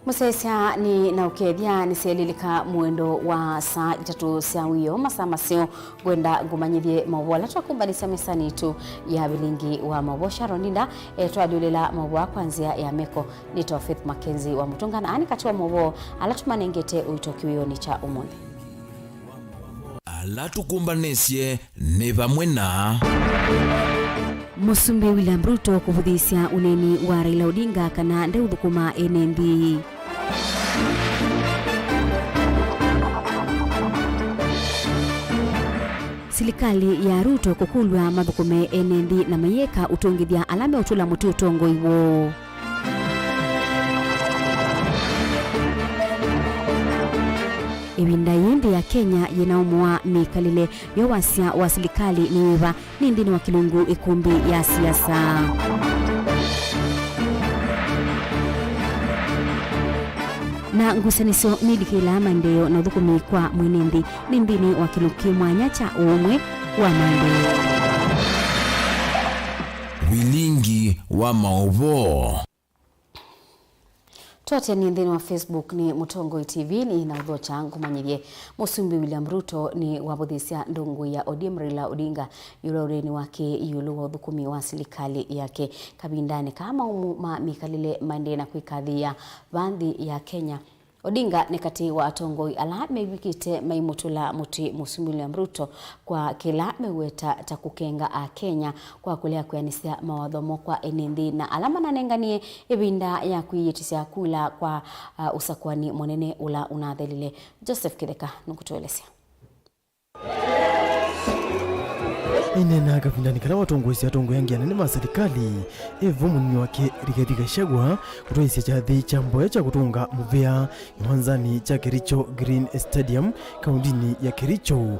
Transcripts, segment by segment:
Musesia ni na ukethia ni selilika mwendo wa saa 3 cia wiyo masaa macio gwenda ngumanyithie Mauvoo la twakumbanisa mesani tu ya Vilingi wa Mauvoo Sharoninda twadulela Mauvoo kwanzia ya meko ni Faith MAKENZI wa mutungana ani kati wa Mauvoo alatumanengete uitokiwiyoni cha umuthi alatukumbanisye ni vamwe na Musumbi William Ruto kuvudhisya uneni wa Raila Odinga kana ndeuthukuma NND. Serikali ya Ruto kukulwa mathukume NND na mayeka utongithia alame utula muti utongo iwo. Ibinda yindi ya Kenya yenaumwa mikalile yowasia wa serikali niwiva nindini wa kilungu ikumbi ya siasa. Na ngusaniso nidikila mandeo na udhukumi kwa mwenendi nindini wa kiluki mwanya cha umwe wa mandeo. Vilingi wa Mauvoo. Tuatia ni ndini wa Facebook ni Mutongo TV ni na udhocha ngumanyithie Musumbi William Ruto ni wabudhisya ndungu ya ODM Raila Odinga yule ureni wake yulu wa udhukumi wa serikali yake kabindani kama umuma mikalile mande na kuikadhia bandhi ya Kenya. Odinga ni kati wa atongoi ala mewikite maimutula muti Musumbi William Ruto kwa kila meweta takukenga a Kenya kwa kulea kuyanisia mawadhomo kwa NND na alama nanenganie ibinda ya kuyitisya kula kwa usakwani mwenene ula unadhelile. Joseph Kideka nukutuelesea. Inena kabindani kana watongoisi atongo yangia nene ma serikali munini wake Rigathi Gachagua kutoisya chathi cha mboya cha kutunga muvea iwanzani cha Kericho Green Stadium kaundini ya Kericho.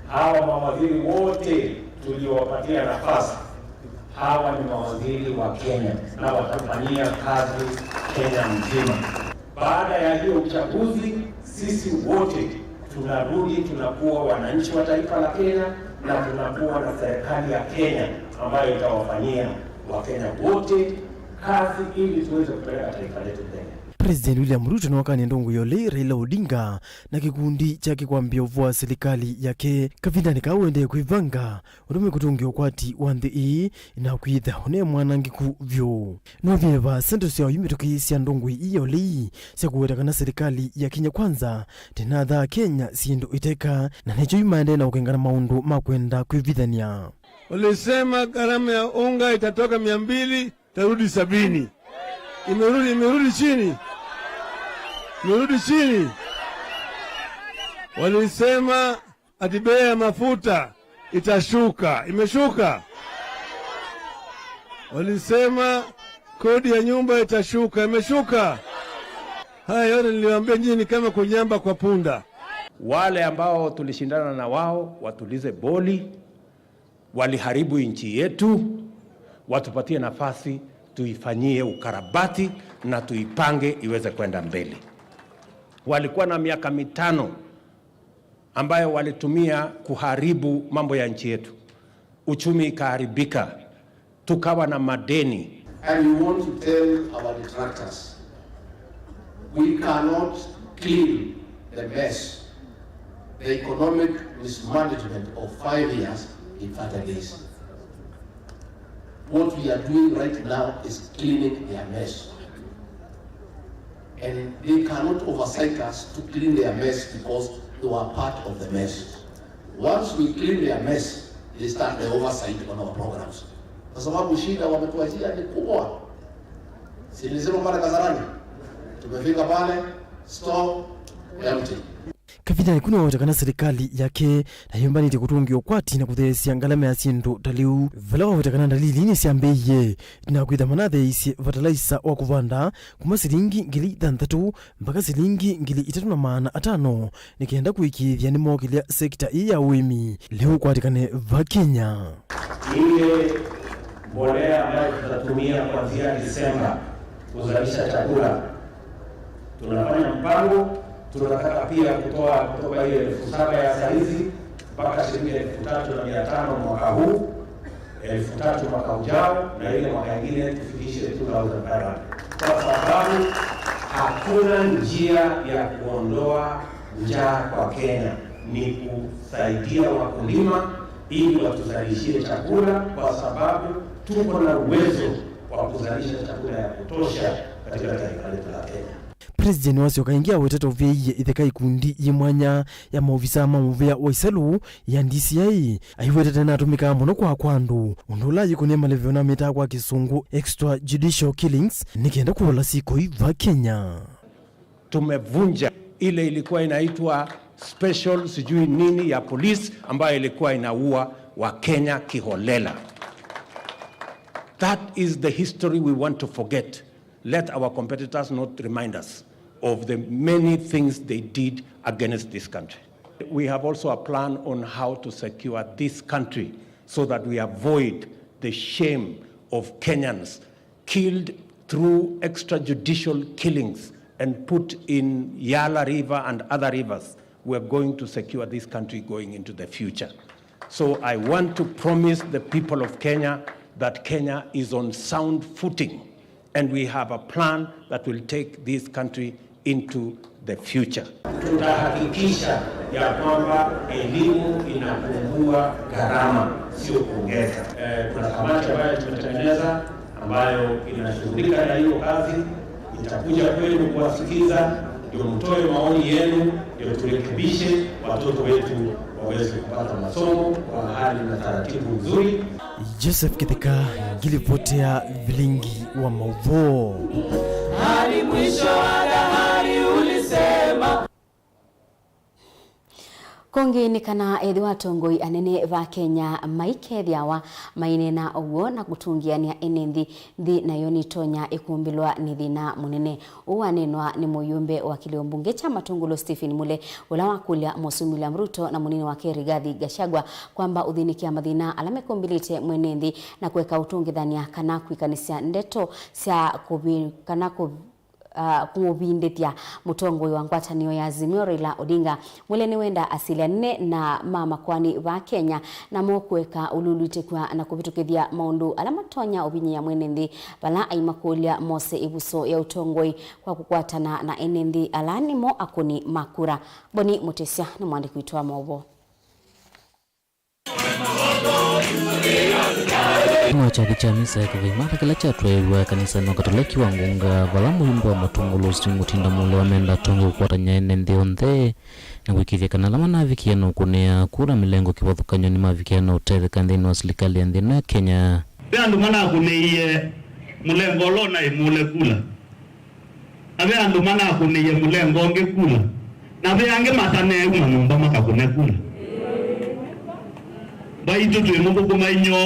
Hawa mawaziri wote tuliowapatia nafasi hawa ni mawaziri wa Kenya na watafanyia kazi Kenya mzima. Baada ya hiyo uchaguzi sisi wote tunarudi tunakuwa wananchi wa taifa la Kenya na tunakuwa na serikali ya Kenya ambayo itawafanyia Wakenya wote kazi ili tuweze kupeleka taifa letu mbele. President William Ruto na wakani ndungu yole Raila Odinga na kikundi chake kwambia uvua serikali yake kavindani kawende kuivanga udume kutungi ukwati wandhi ii na kuitha hone mwanangiku vyo novyeva sento siya yumitoki siya ndungu yole siya kuweta kana serikali ya Kenya kwanza tenadha Kenya siendo iteka na necho yumaende na ukengana maundu makwenda kuivithania. Walisema gharama ya unga itatoka 200 tarudi 70. Imerudi chini. Imerudi chini. Walisema ati bei ya mafuta itashuka. Imeshuka. Walisema kodi ya nyumba itashuka. Imeshuka. Haya yote niliwaambia nyinyi kama kunyamba kwa punda. Wale ambao tulishindana na wao watulize boli, waliharibu nchi yetu, watupatie nafasi tuifanyie ukarabati na tuipange iweze kwenda mbele. Walikuwa na miaka 5 ambayo walitumia kuharibu mambo ya nchi yetu. Uchumi ikaharibika, tukawa na madeni. And we want to tell our detractors, we cannot clean the mess, the economic mismanagement of 5 years in 30 days. What we are doing right now is cleaning their mess. And they cannot oversight us to clean their mess because they were part of the mess. Once we clean their mess, they start the oversight on our programs. Kwa sababu shida wametuachia ni kubwa. Si nilisema mara kadhalani. Tumefika pale, stop, empty. Kavindani kuna watakana serikali yake na yumbani ite kutungi ukwati na kuthesya ngalama ya sindu taliu vala watakana dalili ni siambeye na kuitha manathe isi vatalaisa wa kuvanda kuma silingi 3,000 mpaka silingi 3,500 nikienda kuikithia ni mokilia sekta hii ya uimi leo kwatikane va Kenya. Ile mbolea ambayo tutatumia kuanzia Disemba kuzalisha chakula tunafanya mpango. Tunataka pia kutoka ile 7,000 ya saizi mpaka shilingi 3,500 mwaka huu, 3,000 mwaka ujao, na ile mwaka mwingine tufikishe 2,500. Kwa sababu Hakuna njia ya kuondoa njaa kwa Kenya, ni kusaidia wakulima ili watuzalishie chakula, kwa sababu tuko na uwezo wa kuzalisha chakula ya kutosha katika taifa letu la Kenya. President wasio kaingia wetete oveiye itheka ikundi yimwanya ya maofisa mamuvea wa isalu ya DCI aiwetete na atumika muno kwa kwandu undula yikunia malevyo na mita kwa kisungu extrajudicial killings nikienda kuola siko iva Kenya. Tumevunja ile ilikuwa inaitwa special sijui nini ya police ambayo ilikuwa inaua wa Kenya kiholela. That is the history we want to forget. Let our competitors not remind us of the many things they did against this country. We have also a plan on how to secure this country so that we avoid the shame of Kenyans killed through extrajudicial killings and put in Yala River and other rivers. We are going to secure this country going into the future. So I want to promise the people of Kenya that Kenya is on sound footing, and we have a plan that will take this country into the future. Tutahakikisha ya kwamba elimu inapungua gharama, sio kuongeza. Kuna kamati ambayo tumetengeneza ambayo inashughulika na hiyo kazi, itakuja kwenu kuwasikiza, ndio mtoe maoni yenu, ndio turekebishe watoto wetu waweze kupata masomo kwa hali na taratibu nzuri. Joseph Kitheka, Gilipotea, Vilingi wa Mauvoo. Hadi mwisho wa dahari ulisema. Kongi ni kana ethi watongoi anene va Kenya maikethiawa mainena uwo na gutungiania enenthi thi nayo ni tonya ikumbilwa ni thina munene. Uwanenwa ni muyumbe wa Kiliumbunge cha Matungulo Stephen Mule ula wakulia Musumila Mruto na munini wake Rigathi Gachagua kwamba uthinikia mathina alamekumbilite mwenenthi na kuweka utungithania kana kwikanisia ndeto cia kana kumubindithia mutongoi wa ngwatanio ya Azimio Raila Odinga. Mule ni wenda asilia nne na mama kwani wa Kenya na mokuweka ululuitekwa na kuvitukithia maundu alamatonya obinyi ya mwenenthi bala aimakulia mose ibuso ya utongoi kwa kukwatana na enenthi alani mo akuni makura. Boni Mutesia ni mwandiki wetu wa Mauvoo. Mwacha kichamisa ya kivimata kila chatwa kanisa na Katoliki wa Ngunga vala muhimbo wa Matungulo Mutinda Mule wamenda tongo kukwatanya enenthi onthe na wikithia kana lama na vikiano kunea kura milengo kiwathukanyo ni mavikiano utereka nthini wa serikali ya nthini ya Kenya. Andu mana kuneiye mulengo lona imule kula. Abe andu mana kuneiye mulengo onge kula. Na be ange matane umanyumba makakune kula. Baitu tuimungu kumainyo,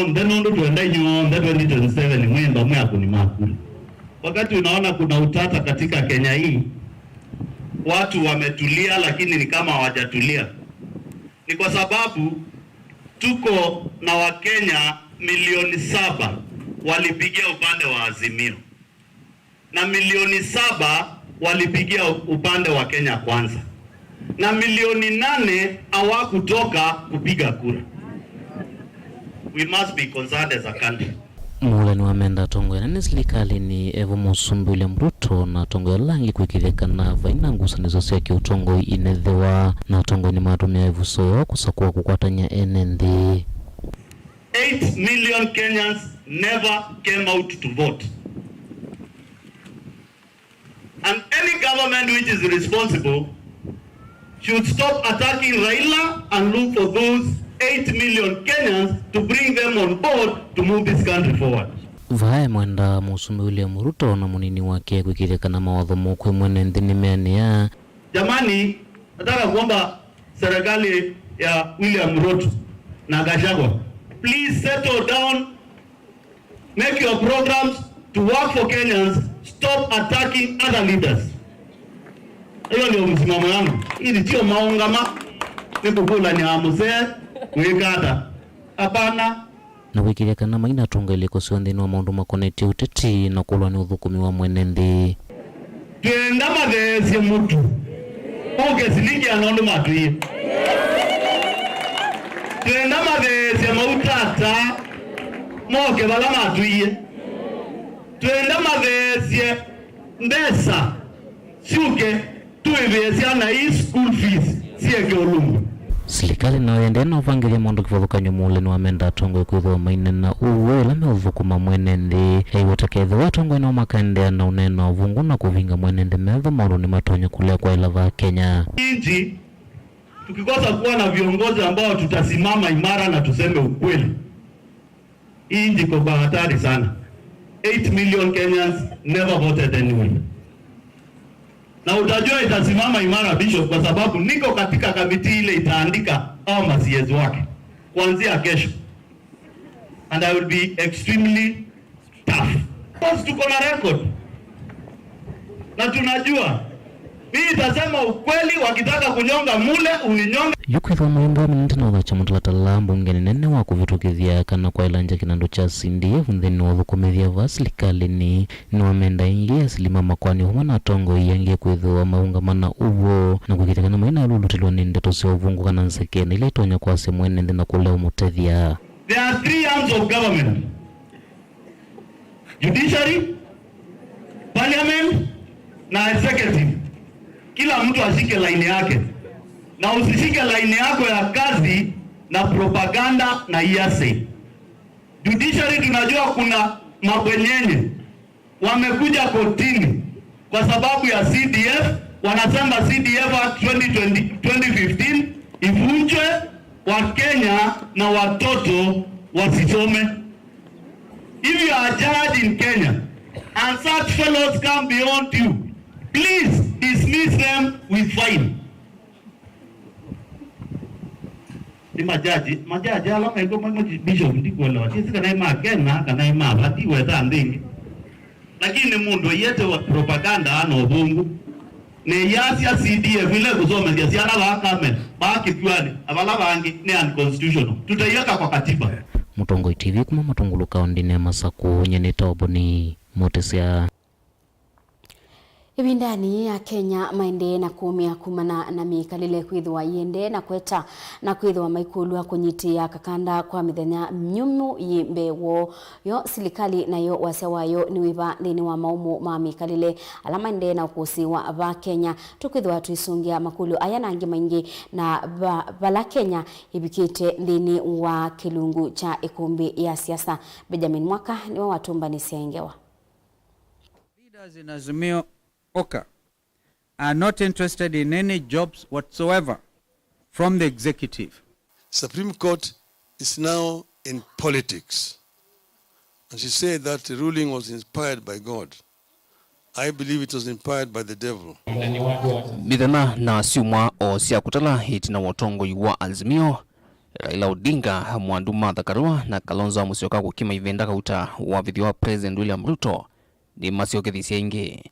ndenondo tuenda inyo, ndeto 2027 mwenda mwako ni makula. Wakati unaona kuna utata katika Kenya hii, watu wametulia lakini ni kama hawajatulia. Ni kwa sababu tuko na Wakenya milioni 7 walipigia upande wa Azimio. Na milioni 7 walipigia upande wa Kenya Kwanza. Na milioni 8 hawakutoka kupiga kura. We must be concerned as a country. Mule ni wamenda tongo ya nani serikali ni Evo Musumbi William Ruto na tongo ya langi kuikitheka na vaina ngusanizo cia kiutongo inethewa na tongo ni matumia evuso kusakua kukwatanya enenthi. 8 million Kenyans never came out to vote. And any government which is responsible should stop attacking Raila and look for those 8 million Kenyans to bring them on board to move this country forward. Vae mwenda Musumbi William Ruto na munini wake kuikitheka na mawatho mokwe mwene nthini menia. Jamani, nataka kuomba serikali ya William Ruto na Gachagua, please settle down, make your programs to work for Kenyans, stop attacking other leaders. Hiyo ndio msimamo wangu. Hili sio maungama, ni kukula ni amuzee, kuikata. Hapana. Na wikitheka na maina tonga iliko sio nthini wa maundu makoneti uteti na kulwa ni uthukumi wa mwenenthi. Tuenda mathesi mutu. Oge silingi anondo matuye. Tuenda mathesi mautata. Moke bala matuye. Tuenda mathesi mbesa siuke tuivesiana hii school fees sieke ulungu. Serikali nayoendea na uvangilia mondo kivothukanyo mule ni wamenda tongo kwithwa maine na uwe la meuthukuma mwenende watakethe watongo ina makaendea na uneno vungu na kuvinga mwenende metho maundu ni matonyo kulea kwa ilava Kenya. Inji tukikosa kuwa na viongozi ambao tutasimama imara na tuseme ukweli, inji kwa hatari sana. 8 million Kenyans never voted anyway. Na utajua itasimama imara Bishop kwa sababu niko katika kamiti ile itaandika au masiezi wake kuanzia kesho. And I will be extremely tough. Because tuko na record. Na tunajua hii itasema ukweli, wakitaka kunyonga mule uninyonga. Yukwithwa mwimbo minti na udhacha mutalatala mbungeni nene wa kuvitukithia kana kwa ilanja kinando cha sindie vuntheni wa thukumithia va serikali ni wamenda ingi asilima makwani huma na tongo iyangie kwithwa maungamana uvo na kukitikana maina lulutilwa ni ndeto sia uvungu kana nsekene ile itonya kwa semwene na kulea umutethia. There are 3 arms of government: judiciary, parliament na executive. Kila mtu ashike laini yake, na usishike laini yako ya kazi na propaganda na iase. Judiciary tunajua kuna mabwenyenye wamekuja kotini kwa sababu ya CDF, wanasema CDF Act 2015 ivunjwe, wa Kenya na watoto wasisome. If you are judged in Kenya and such fellows come beyond you, please dismiss them with fine. Ni majaji alama iko Bishop ndiko leo. Sisi kana makena kana mabati weta ndingi. Lakini mundu yete wa propaganda ana ubungu. Ne yasi ya CDF vile kusoma ndia siana bakame. Baki twani abala bangi ni unconstitutional. Tutaiweka kwa katiba. Mutongo TV kuma matungulu kaundine masaku nyene toboni motesia. Ibindani ya Kenya maende na kumia kumana na mikalile kwithwa yende na kweta na kwithwa maikulu kunyiti ya kakanda kwa mithenya mnyumu yimbewo yo serikali nayo wasewayo ni wiva thini wa maumu ma mikalile alama ende na ukusiwa va Kenya tukwithwa tuisungia makulu aya nangi maingi na bala Kenya ibikite thini wa kilungu cha ikumbi ya siasa. Benjamin Mwaka ni wa watumba ni siengewa. Leaders in Azimio Oka are not interested in any jobs whatsoever from the executive. Supreme Court is now in politics. And she said that the ruling was inspired by God. I believe it was inspired by the devil. Mithana na siumwa o sia kutala hiti na watongo yuwa Azimio Raila Odinga mwandu Martha Karua na Kalonzo Musyoka kukima ivenda kauta wa video President William Ruto ni masiokethisia ingi.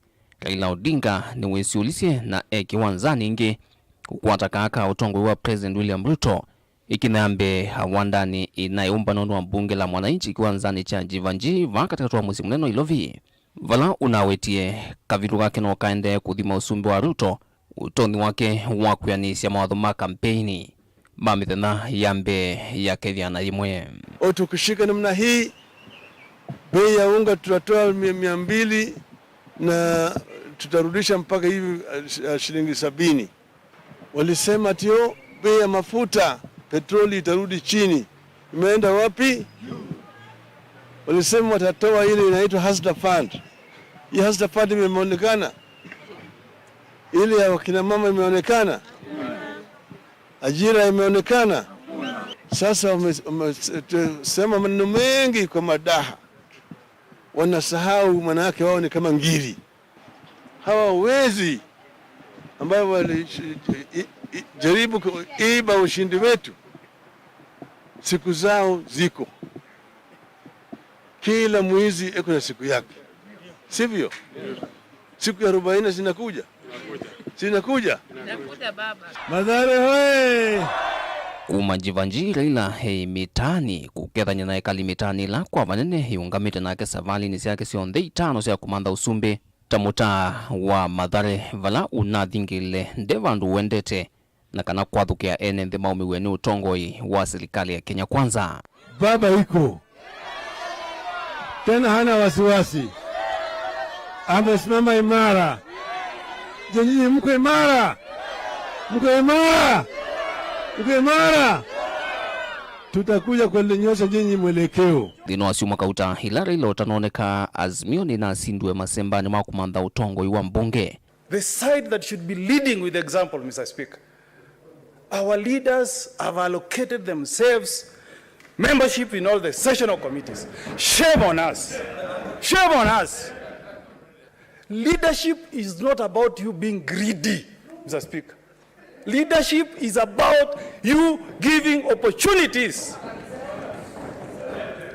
Raila Odinga ni wesiulisie na kiwanzani ingi kukwata kaka utongo wa President William Ruto ikinambe hawandani inayoumba nono wa bunge la mwananchi kiwanzani cha Jivanji katika tuwa mwezi mneno ilovi. Vala unawetie kaviru wake na wakaende kuthima usumbi wa Ruto utoni wake wakuyanisia mawadhuma kampeni mamithana yambe ya kethiana imwe. Tukishika namna hii bei ya unga tutatoa 200 na tutarudisha mpaka hivi shilingi 70. Walisema tio bei ya mafuta petroli itarudi chini. Imeenda wapi? Walisema watatoa ile inaitwa Hustler Fund. Hii Hustler Fund imeonekana. Ile ya wakina mama imeonekana. Ajira imeonekana. Sasa wamesema maneno mengi kwa madaha. Wanasahau manake wao ni kama ngiri. Hawa wezi ambao walijaribu kuiba ushindi wetu, siku zao ziko. Kila mwizi eko na siku yake. Sivyo? Siku ya 40 zinakuja. Zinakuja baba. Madhare hoye. Kumajivanji Raila mitani kukethanya na ekali mitani la kwa vanene yungamite nake savali ni siake sionde itano sia kumanda usumbe tamuta wa Mathare vala unathingile ndevandu wendete na kana kwathukia ene nthi maumi weni utongoi wa serikali ya Kenya Kwanza. Baba iko tena hana wasiwasi, amesimama imara, Nyinyi mko imara, mko imara, mko imara. Tutakuja kulinyosha nyinyi mwelekeo. Thino wa siuma kauta hilari ilo tanoneka Azimio ni nasindwe masembani mwa kumanda utongo iwa mbunge. The side that should be leading with example, Mr. Speaker. Our leaders have allocated themselves membership in all the sessional committees. Shame on us. Shame on us. Leadership is not about you being greedy, Mr. Speaker. Leadership is about you giving opportunities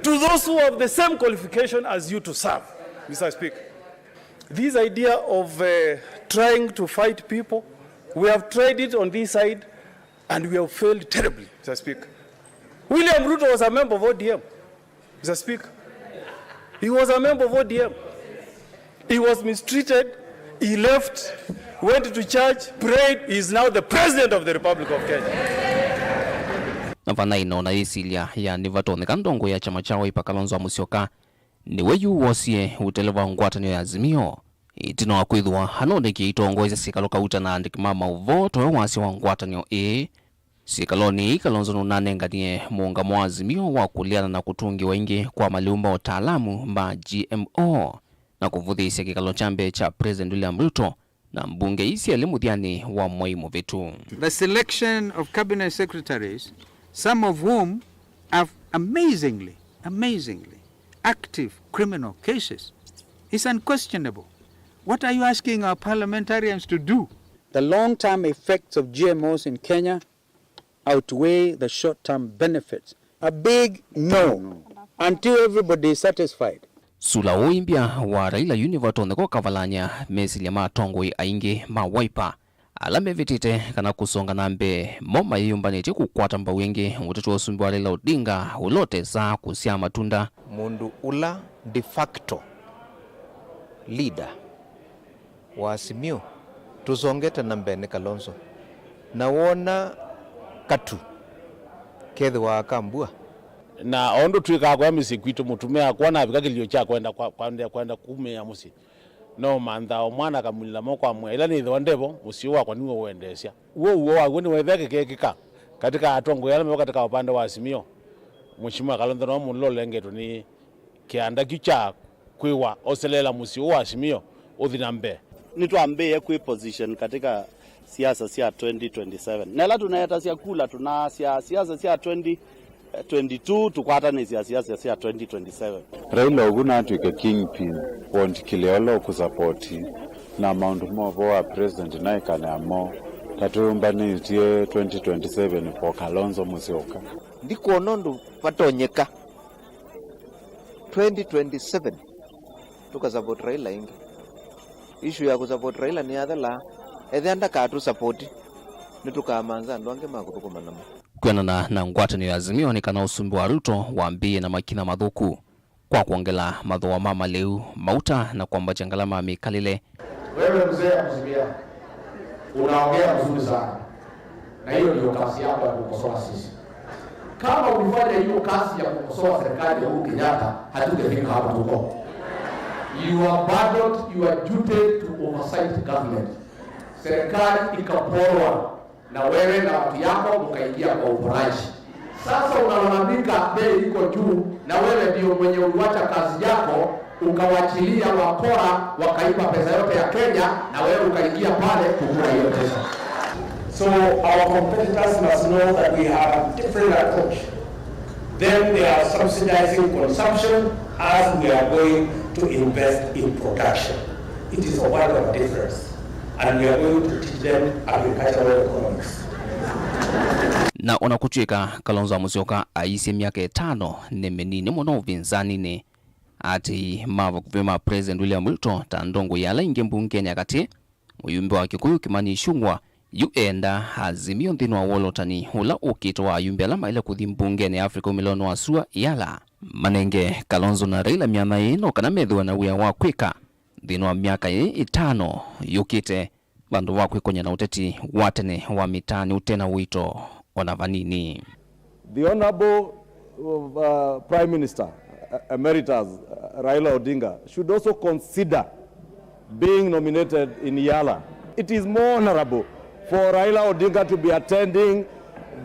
to those who have the same qualification as you to serve, Mr. Speaker. This idea of trying to fight people, we have tried it on this side and we have failed terribly, Mr. Speaker. William Ruto was a member of ODM, Mr. Speaker. He was a member of ODM. He was mistreated, he left, went to church, prayed, he is now the president of the Republic of Kenya. Navana inona isilia ya nivatone kandongo ya chama chao ipakalonzo wa Musyoka niwe yu wosie uteleva ngwatanio ya Azimio itino wa kwithwa hanoneki itongoza sikalo kauta na andikima Mauvoo towe wasi wa ngwatanio sikaloni kalonzo nunanenganie muungamo wa Azimio wa kuliana na kutungi wengi kwa maliumba wataalamu ma GMO na kuvudhisya kikalo chambe cha President William Ruto na mbunge isi elimuthiani wa Moimo Vitu. The selection of cabinet secretaries, some of whom have amazingly active criminal cases, is unquestionable. What are you asking our parliamentarians to do? The long-term effects of GMOs in Kenya outweigh the short-term benefits. A big no until everybody is satisfied. Sula oimbia wa Raila Univatone kwa kavalanya mesili ya matongwe aingi mawaipa alame vitite kana kusonga nambe moma yumbani chiku kukwata mba wengi utetu wa sumbi wa Raila Odinga ulote saa kusia matunda mundu ula de facto leader wa Azimio tuzongeta nambene Kalonzo na wona katu kethe wa kambua na ondo twika kwa misikwito mutumia kwa na bikagilio cha kwenda kumea musi no mantha omwana kamulila moko amwe ila ni thondebo musiwa kwa niwe uendesya uo wa ni wetheke kekika katika atongo yale meko katika upande wa Azimio Mheshimiwa Kalonzo no mulolengeto ni kianda kicha kwiwa oselela musiwa Azimio uthinambe nitwambie kwi position katika siasa cia 2027 nela tunaeta cia kula tuna siasa cia 2022 tukwatane siasa cia 2027. Raila uguna tuike kingpin want kileolo kusapoti na Mount Mauvoo wa president naikane amo tatumbanitie 2027 for Kalonzo Musyoka ndiko nondu patonyeka 2027 tukasupport Raila ingi issue ya kusupport Raila ni adala ethanda katu support nitukamanza ndwange makutukumanamo kwenana na ngwatanio ya Azimio ni kana usumbi wa Ruto waambie na makina madhuku kwa kuongela madhoa mama leu mauta na kwamba changalama mikalile. Wewe mzee Azimio unaongea mzuri sana na hiyo ndio kazi yako ya kukosoa sisi. Kama ulifanya hiyo kazi ya kukosoa serikali ya Uhuru Kenyatta hatungefika hapa tuko. You abandoned your duty to oversight government. Serikali ikaporwa na wewe na watu yako mkaingia kwa uporaji. Sasa unalalamika bei iko juu na wewe ndio mwenye uliwacha kazi yako ukawachilia wakora wakaiba pesa yote ya Kenya na wewe ukaingia pale kukula hiyo pesa. So our competitors must know that we have a different approach. Then they are subsidizing consumption as we are going to invest in production. It is a world of difference. And we are going to teach them agricultural economics. Na unakuchika Kalonzo Musyoka aisi miaka 5 ni menini mwana uvinzani ni ati mava kuvima President William Ruto tandongo yala inge mbunge nyakati uyumbe wa Kikuyu Kimani Ichung'wah yuenda Azimio nthini wa wolotani hula ukito wa ayumbe alama ile kuthi mbunge ni Afrika milono wa sua yala manenge Kalonzo na Raila miana ino kana methwa na wia wa kwika nthini wa miaka 5 yukite bandu wa kwikonya na uteti watene wa mitani utena wito ona vanini. The Honorable Prime Minister Emeritus Raila Odinga should also consider being nominated in Yala It is more honorable for Raila Odinga to be attending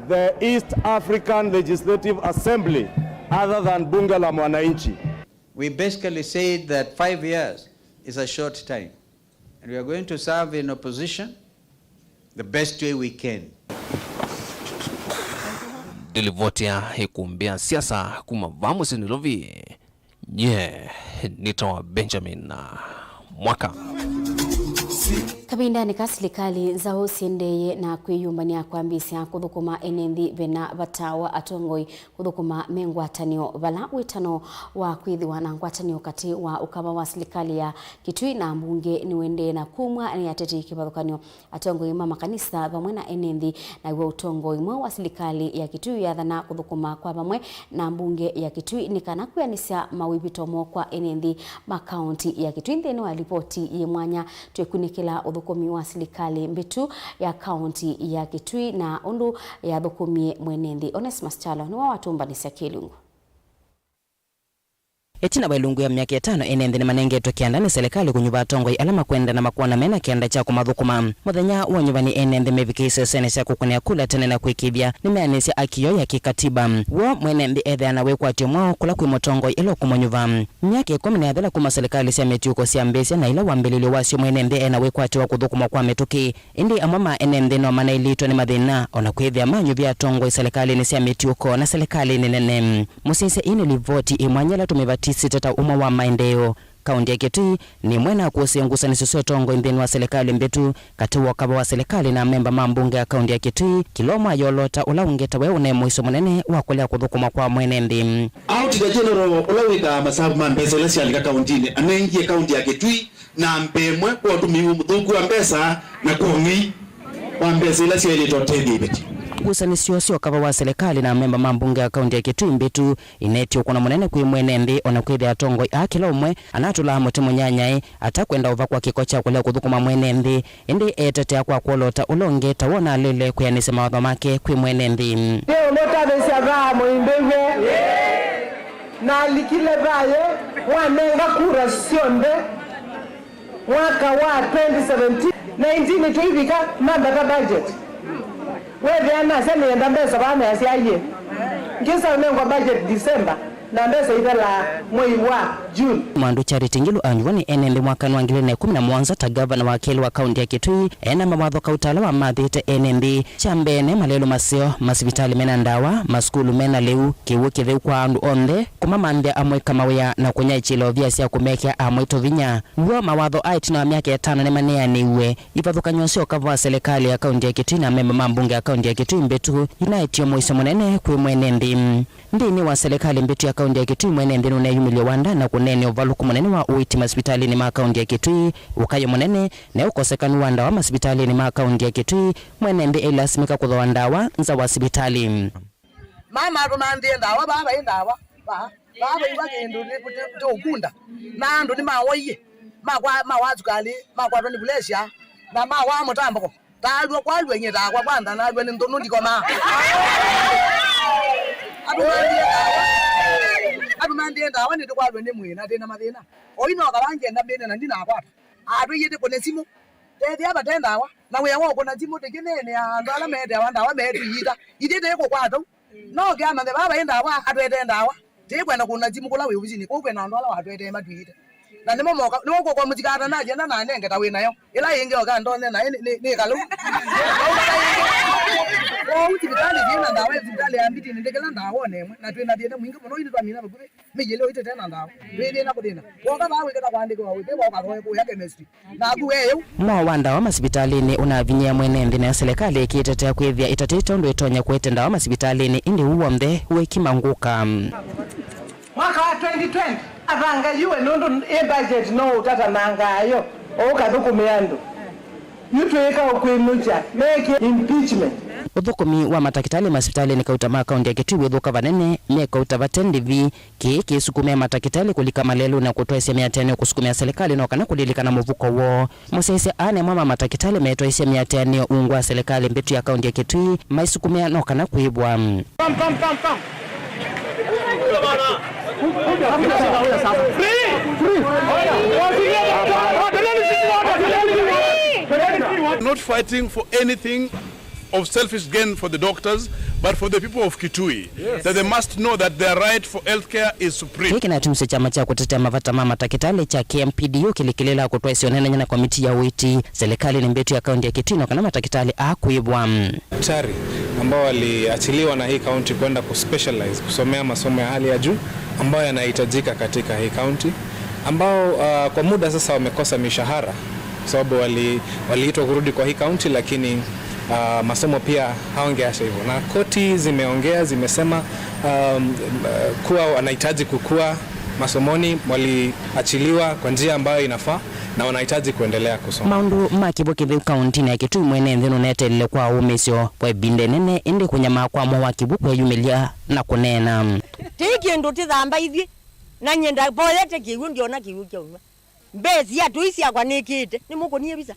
the East African Legislative Assembly other than Bunge la Mwananchi. We basically said that 5 years is a short time, and we are going to serve in opposition the best way we can. Dilivotia hekumbia siasa kumavamu sinilovi. Nitawa Benjamin Mwaka. Kabinda ni serikali za usindeye na kwiyumbania kwambisia kuthukuma enendi bena batawa atongoi kuthukuma mengwatanio bala witano wa kwithiwa na ngwatanio kati wa ukama wa serikali ya Kitui na mbunge ni wende na kumwa ni ateti kibathukanio atongoi mama kanisa bamwe na enendi na iwe utongoi mwe wa serikali ya Kitui ya thana kuthukuma kwa bamwe na mbunge ya Kitui ni kana kwianisia mawibitomo kwa enendi makaunti ya Kitui. Nthini wa ripoti ye mwanya twekunikila uthukumi wa serikali mbitu ya kaunti ya Kitui na undu ya thukumie mwenendi. Onesmus Chalo ni wa watumbanisia kilungu. Etina bailungu ya miaka 5 enendi ni manengetwe kiandani serikali kunyuba tongoi alama kwenda na makuona mena kianda cha kumathukuma. Muthenya wa nyuvani enendi mevikise sene cia kukunia kula tene na kwikibia ni meanisia akiyo ya kikatiba. Wo mwenendi ethe anawekwa atio mwao kula kwi mutongoi ilo kumonyuva. Miaka 10 ni athela kuma serikali cia metiuko cia mbesia na ila wambililio wasio mwenendi enawekwa atio wa kuthukuma kwa metuki. Indi amama enendi no manailitwa ni mathina ona kwithia manyuvia tongoi serikali ni cia metiuko na serikali ni nene. Musese ini livoti imwanyela tumivati sitata uma wa maendeleo. Kaunti ya Kitui ni mwena kusengusa nisosio tongo indeni wa serikali mbetu kati wakaba wa serikali na memba mambunge ya kaunti ya Kitui kilomwa yolota ulaungeta we une mwiso munene wakulea kuthukuma kwa mwenendi. Out the general ulawika masabu mambesa ulesi alika kauntini anengie kaunti ya Kitui na mpemwe kwa tumiu mthungu wa mbesa na kongi wa mbesa ulesi ilitotethi ibeti. Kusanisio sio kava wa serikali na memba mambunge ya kaunti ya Kitui mbetu inetio kuna munene kwi mwenendi ona kwithia tongoi akila umwe anatula mutimo nyanyai atakwenda uva kwa kikocha kule kuthukuma mwenendi indi etete kwa kuolota ulongeta wona lele kuyanise mawatho make kwi mwenendi. Leo lota besia ba moimbege na likile baye wanenga kura sionde mwaka wa 2017 19 tuivika mandata budget. Wewe ana sema enda mbesa bana yasiaye. Ngisa unengwa budget December na mbesa itala mwezi wa June. Mwandu Charity Ngilu anyuani enendi mwaka wa 2011 ta governor wa Kelu wa kaunti ya Kitui ena mawatho kautala wa mathite enendi chambene malelo masio masivitali mena ndawa maskulu mena leu kiwuki theu kwa andu onde kumamande amwe kamawea na kunyaichilo vya sia kumekia amwe tovinya. Uwa mawatho aitina wa miaka 5 ne manea niwe ivathukanyo sio kava wa serikali ya kaunti ya Kitui na memba mambunge ya kaunti ya Kitui mbetu inaitio mwiso munene kwi mwenendi. Ndini wa serikali mbetu ya kaunti ya Kitui mwenendi nune yumilio wanda na kunene uvaluku munene wa uiti masipitali ni makaunti ya Kitui ukayo munene na ukosekani wanda wa masipitali ni makaunti ya Kitui mwenendi ilasimika kuthoa ndawa nza wa sipitali. Mama rumandie ndawa baba indawa baba ibake ndo kuti ukunda na ndo ni mawoye mawazukali makwatwa ni bulesha na mawa mutambako talwa kwalwe nyeta kwa kwanza na alwe ni ntono ndikoma Abumandie ndawa ni tukwalwe ni mwina tena mathina oino akabanje na bene na ndina akwata atu yete kone simu tete aba tendawa na we wako na simu tekinene andala mede awandawa mede yita idete ko kwato no gama de baba indawa atwete ndawa tekwena kuna simu kula we ubizini ko kwena andala watwete madwite na nimo moka nimo ko mujikata na jena na nenge tawe nayo ila yenge oka ndone na ni kalu o utibitali dina ndawa utibitali ambiti ndekela ndawa nemwe na twena dina mwingi muno ine twamina bakube mejelo ite tena ndawa wede na kudina woka bawe kata kwandika wawe te woka ko ya chemistry na kuweyo mwa wanda wa masipitalini unavinyia mwenendi na serikali ikitetea kwithia itatito ndo itonya kwetenda wa masipitalini indi uwa mde wekimanguka. Mwaka wa 2020 avanga yuwe nundu budget no utata nangayo okathukumiandu yutwika okwimucha make impeachment. Uthukumi wa matakitali masipitali ni kautama kaunti ya Kitui wethuka vanene meka utavatendivi ki sukumia matakitali kulika malelu na kutoa isemia tani kusukumia serikali na kana kulilika na muvuko wo. Musese ane mama matakitali metoa isemia tani ungwa serikali mbetu ya kaunti ya Kitui maisukumia no kana kuibwa. not fighting for anything of selfish gain for the doctors, but for the people of Kitui. Yes. That they must know that their right for healthcare is supreme. Hiki na tumse chama cha kutetea mavata mama takitale cha KMPDU kilikilela kutoa sionena na komiti ya witi serikali ni mbetu ya kaunti ya Kitino kana matakitale akuibwa. Daktari ambao waliachiliwa na hii kaunti kwenda kuspecialize kusomea masomo ya hali ya juu ambayo yanahitajika katika hii kaunti ambao kwa muda sasa wamekosa mishahara sababu waliitwa kurudi kwa hii kaunti lakini masomo pia haongeasha hivyo na koti zimeongea zimesema kuwa wanahitaji kukua masomoni waliachiliwa kwa njia ambayo inafaa na wanahitaji kuendelea kusoma. Maundu makiboke the county na Kitui mwene nthino netelele kwa umesio kwa binde nene ende kunyama kwa mwa kibuko yumilia na kunena. Tiki ndo tithamba ithi na nyenda polete kiwu ndiona kiwu kyauma. Mbezi ya tuisi akwa nikite ni muko nie bisa.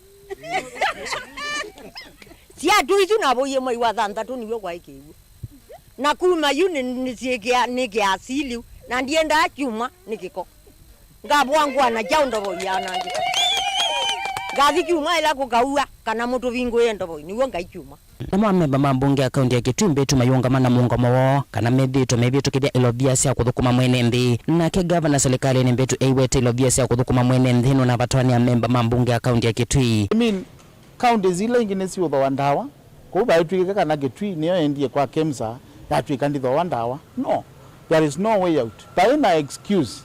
Sia tuisi na boye mai wa thanta tu niwe kwa ikiwu. Na kuma yuni niki asili na ndienda chuma nikiko. Ngabwangwa na jaundo boya na ndiko. Gathi kiuma ila kukaua kana mutu vingo yendo boy niwe ngaichuma. Na memba mambunge akaunti ya Kitui mbetu mayungamana muungamo wao kana methito mebitu kibya ilobia cia kuthukuma mwene nthi na ke governor serikali ni mbetu eiwete ilobia cia kuthukuma mwene nthi no na batwani ya memba mambunge akaunti ya Kitui. I mean county zile ingine si utho wandawa kuba itwike kana Kitui niyo endie kwa KEMSA yatwika nditho wandawa. No, there is no way out. Baina excuse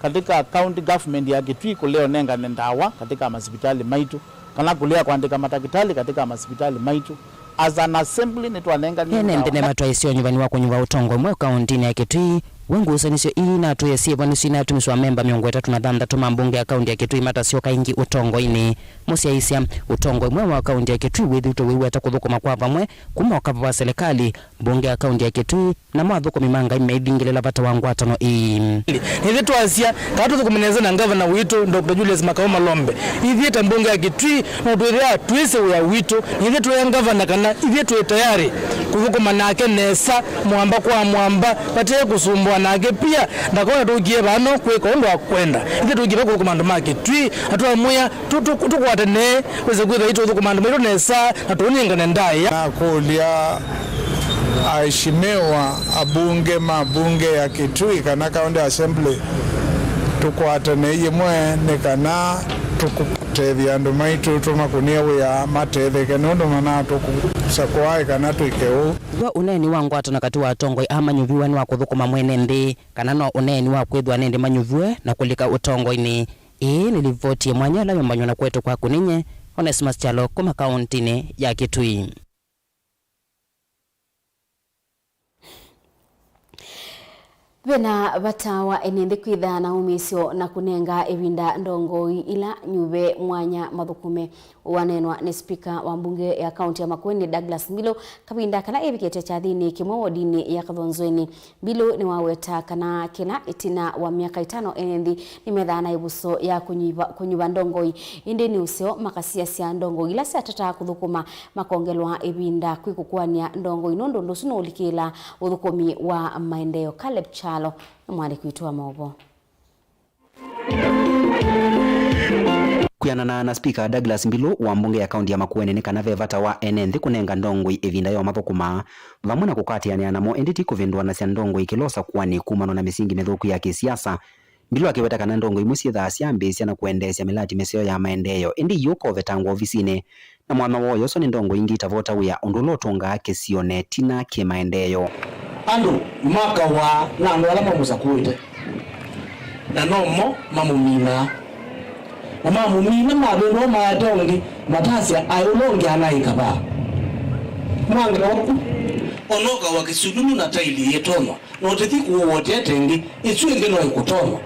katika county government ya Kitui kuleo nenga ndawa katika hospitali maitu kana kulea kuandika matakitali katika hospitali maitu as an assembly nitwanenga ni ndene matwaisio nyumbani wako nyumba utongo mwe kaunti ya Kitui wengu usanisio ii na tuyesie bwani sina tumiswa memba miongo 3 mambunge ya kaunti ya Kitui matasio kaingi utongo ini musia isia utongo mwe wa kaunti ya Kitui wethuto wiweta kuthukuma kwa vamwe kuma wakava wa serikali mbunge ya kaunti ya Kitui na mathuko mimanga imeidhingilela bata wangu atano hivi tuasia katu thukumeneza na ngavana wito Dr. Julius Makaoma Lombe hivi ta mbunge ya Kitui na tuirea tuise ya wito hivi tu ya ngavana kana hivi tu tayari kuthukuma nake nesa mwamba kwa mwamba pateye kusumbwa nake pia ndakona tugie bano kweka ndo akwenda hivi tugibe ku komando make twi atwa moya tukwatene weze kwitha ito ku komando mero nesa atuninga ndai na kulia aishimiwa abunge mabunge ya Kitui kana county assembly tukwatene yimwe nekana tukutethia andu maitu tumakunia ya matetheke nundu mana tukusakwae kana twikeu wa uneni wa ngwata na kati wa tongo amanyuviwa ni wa kuthukuma mwene nthi kana no uneni wa kwithwa nende manyuvue na kulika utongo ini nilivotie mwanya la yombanywa na kwetu kwa kuninye Onesimus Chalo kuma kaunti ya Kitui. Bena batawa enende kwitha na umisio na kunenga evinda ndongoi ila nyuve mwanya mathukume wanenwa ni speaker wa mbunge ya kaunti ya Makueni Douglas Milo kabinda kana ebikete cha thini kimwe wodini ya Kathonzweni. Milo ni waweta kana kila itina wa miaka 5 enendi ni methana ibuso ya kunyuva ndongoi indi ni usio makasia cia ndongoi ila cia tata kuthukuma makongelwa evinda kwikukwania ndongoi nondo ndosuno ulikila uthukumi wa maendeleo. Caleb Chalo mwali kuitwa Mauvoo. Kuyanana na speaker Douglas Milo wa mbunge ya kaunti ya Makueni ni kana vevata wa enenthi kunenga ndongoi evinda yo mathukuma vamwe na kukatiania namo enditi kuvindwa na cia ndongoi kilosa kuani kumano na misingi mithuku ya kisiasa. Milo akiweta kana ndongoi musie thaa cia mbisia na kuendesya milati meseo ya maendeleo endi yuko vetangwa ofisini na mwana woyo so ni ndongoi ingi tavota wia undulo tunga kesione tina kimaendeleo andu maka wa na andu ala mamusakuite na nomo mamumina na mamumina mabendo matongi matasia ayolongi anaika ba mwangira waku onoka wakisululu na taili yetonwa no tethiku wote atengi itswenge no ikutonwa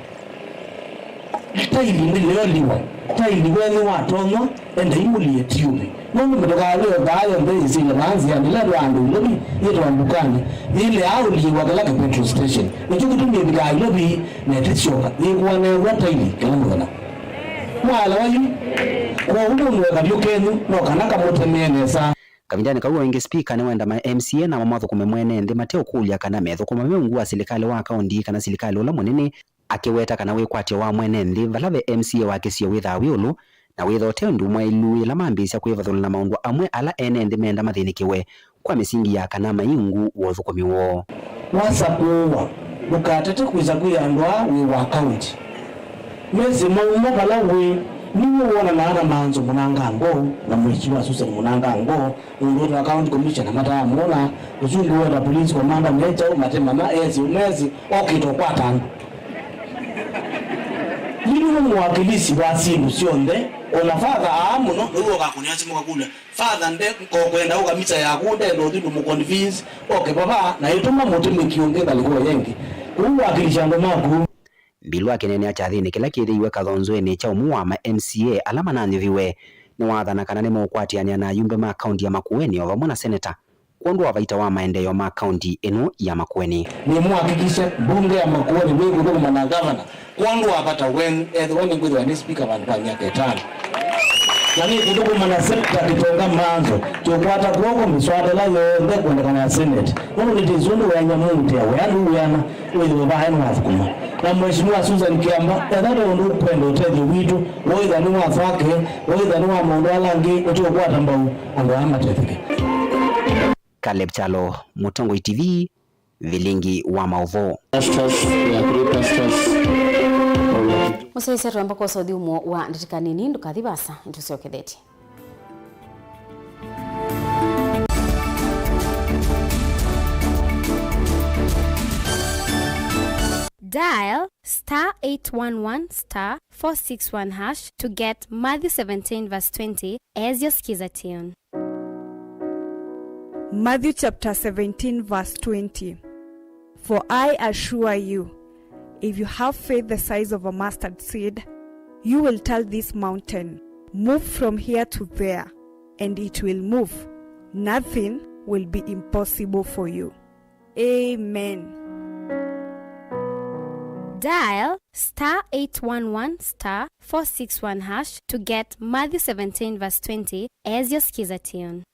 taili ndilioliwa taili weni watonwa ende imulie tiume Mungu mtoka leo baada mbele zile baadhi ya milado andu lobi yetu ambukani ile au liwa kala petrol station nikitu tumie bika lobi na tetshoka ni kuone wata ili kelangana wala wayi kwa umuntu wakabyukenu no kanaka motemene sa kavindani kauwa inge speaker ni wenda ma MCA na mamathu kumemwene ndi Mateo Kulia kana metho kuma meungu wa serikali wa kaunti kana serikali ola munene akiweta kana wikwatio wa mwene ndi valave MCA wake sio witha wiulu na withote ndumwa ilu ila mambisya kwivathulana maundu amwe ala ene nthi menda mathinikiwe kwa misingi ya kana maingu wothukumiwo wasa kuwa ukatete kwiza kuyandwa wi wa county mezi maumo kala we niwe wona na manzo munangango na mwichiwa Susan munangango undu wa county commissioner mata mona uzungu wa police commander mlecha matema ma mwezi okito kwatano nini mwakilisi wa simu sionde ona father muno uwo kakunyasi mukakula father nde kokwenda ukamisa yakunde ndo ndi muconvince okay baba na ituma mutima kiongeza alikuwa yengi uwakilisha ndo magu mbilu akenene achathini kila kithiiwe kathonzweni cha umu wa MCA alama nanithiwe ni wathana kana ni mukwatiania na yumbe ma county ya Makueni o vamwe na senator kondwa vaita wa maendeleo ma county eno ya Makueni ni muhakikisha bunge ya Makueni wewe kama na governor kondwa apata when when ngwe wa speaker wa Mpanya ketana yani kidogo mana senator kitonga manzo chokwata kwoko miswada la yonde kwenda kana senate ndio ni tizondo wa nyamunte wa yana wewe ba hano afukuma na mheshimiwa Susan Kiamba edaro ndo kwenda uteje witu woida ni wafake woida ni wa mondo alangi ochokwata mbau ando amatefike Caleb Chalo, Mutongo TV, Vilingi wa Mauvoo. Musaisi atuamba kwa saudi umo wa nditikani nindu kathibasa intusio kitheti. Dial *811*461# to get Matthew 17 verse 20 as your skiza tune. Matthew chapter 17 verse 20. For I assure you, if you have faith the size of a mustard seed, you will tell this mountain, move from here to there, and it will move. Nothing will be impossible for you. Amen. Dial *811*461# to get Matthew 17 verse 20 as your skiza tune.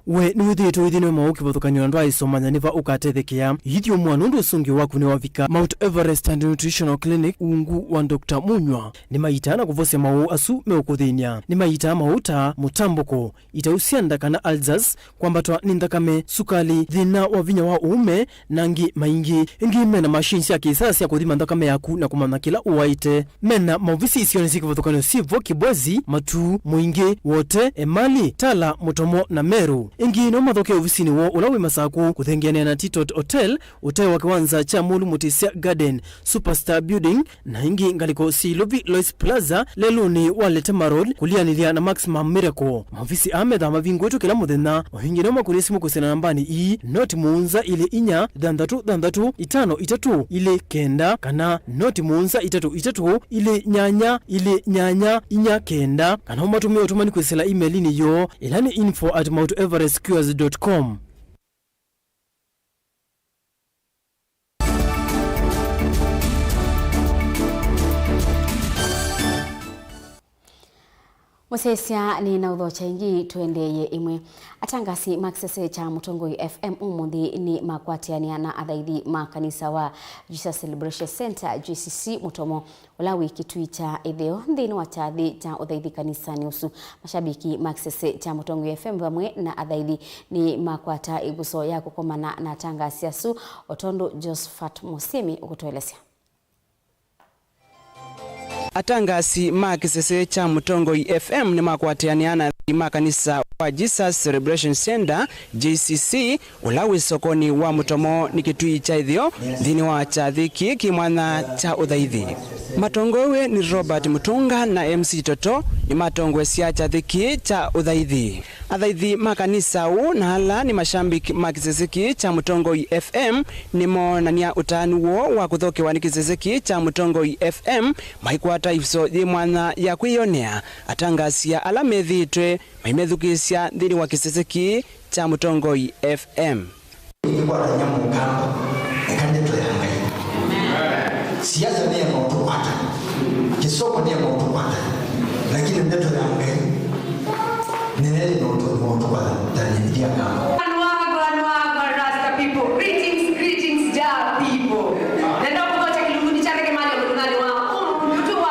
we nuthitwe ithino mauki buthukanyo ndo aisomanya niva ukatethekia yithio mwanundu usungi waku ni wavika Mount Everest and Nutritional Clinic ungu wa Dr. Munywa ni maitana kuvosya mau asu meukuthinia ni maita mauta mutamboko itausianda kana alzas kwambatwa ni nthakame sukali thina wa vinya wa uume nangi maingi ingi mena machines ya kisasa ya kuthima nthakame yaku na kumana kila uwaite mena mauvisi isioni sikivuthukanyo sivo kibwezi matu muingi wote emali tala mutomo na meru ingi no mathoke ofisini wo ulawi masaku kuthengeania na Titot Hotel uteo wa kiwanza cha Mulu Mutisia Garden Superstar Building na ingi ngaliko Silovi Lois Plaza leluni Waletema Road kulianilia na Maximum Miracle mavisi amedha mavingu wetu kila muthenya ohingi no makulisimu kusena nambani ii noti muunza ile inya dandatu itano itatu ile kenda kana noti muunza itatu ile nyanya inya kenda kana umatumia utumani kwesela emailini yo ilani info@mounteverestcures.com. Musesia ni na udhocha ingi tuendeye imwe atangasi maksese cha Mutongo FM umuthi ni makwatiania na athaithi makanisa wa Jesus Celebration Center GCC Mutomo ulawi kitui cha itheo nthini wa chathi cha uthaithi kanisani usu mashabiki maksese cha Mutongo FM vamwe na athaithi ni makwata iguso ya kukomana na tangasi asu Otondo Josephat Musimi ukutuelesea atangasi makisese cha Mutongo FM ni makwatianiana makanisa wa Jesus Celebration Center JCC ulawi sokoni wa Mutomo ni kitui cha ithio dhini wa chathiki kimwana cha uthaithi. Matongowe ni Robert Mutunga na MC Toto ni matongwe sia chathiki cha uthaithi. Athaithi makanisa u na hala ni mashambiki makiseseki cha Mutongo FM ni monania utanuo wa kuthokewa ni kiseseki cha Mutongo FM maikwata ifso ye mwana ya kwionea atangasia ala methitwe maimethukisya thini wa kiseseki cha Mutongo FM. Siasa ni ya mautukwata, kisoko ni ya mautukwata, lakini ndeto ya Mungu ni nini mautukwata ndani ya kama. Rasta people, greetings, Jah people. Nenda kutoka kilunguni chake kemali mtunani wa mtu